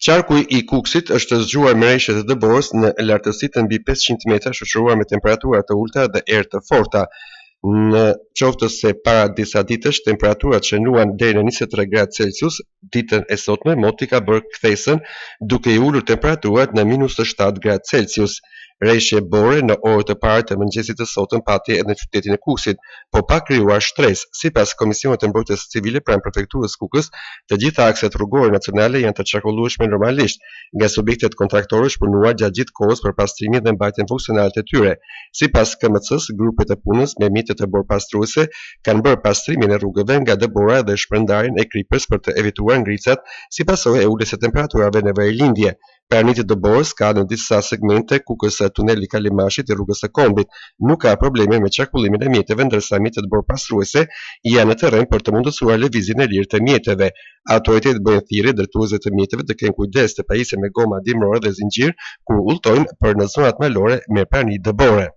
Qarku i Kuksit është zgjuar me rreshtet e dëborës në lartësi të mbi 500 metra, shoqëruar me temperatura të ulta dhe erë të forta. Në qoftë se para disa ditësh temperaturat shënuan deri në 23 gradë Celsius, ditën e sotme moti ka bërë kthesën duke i ulur temperaturat në -7 gradë Celsius. Rreshje bore në orët e para të mëngjesit të sotëm pati edhe në qytetin e Kukësit, po pa krijuar shtresë. Sipas Komisionit të Mbrojtjes Civile pranë prefekturës Kukës, të gjitha akset rrugore nacionale janë të çarkullueshme normalisht, nga subjektet kontraktorë shpunuar gjatë gjithë kohës për pastrimin dhe mbajtjen funksionale të tyre. Sipas KMC-s, grupet e punës me mjetet e borpastruese kanë bërë pastrimin e rrugëve nga dëbora dhe shpërndarjen e kripës për të evituar ngricat si pasojë e uljes së temperaturave në verëlindje. Praniti dëborës ka në disa segmente Kukës tuneli Kalimashit i rrugës së Kombit. Nuk ka probleme me qarkullimin e mjeteve, ndërsa mjetet borpastruese janë në terren për të mundësuar lëvizjen e lirë të mjeteve. Autoritetet bëjnë thirrje drejtuesve të mjeteve të kenë kujdes të pajisen me goma dimrore dhe zinxhir kur udhtojnë për në zonat malore me prani dëbore.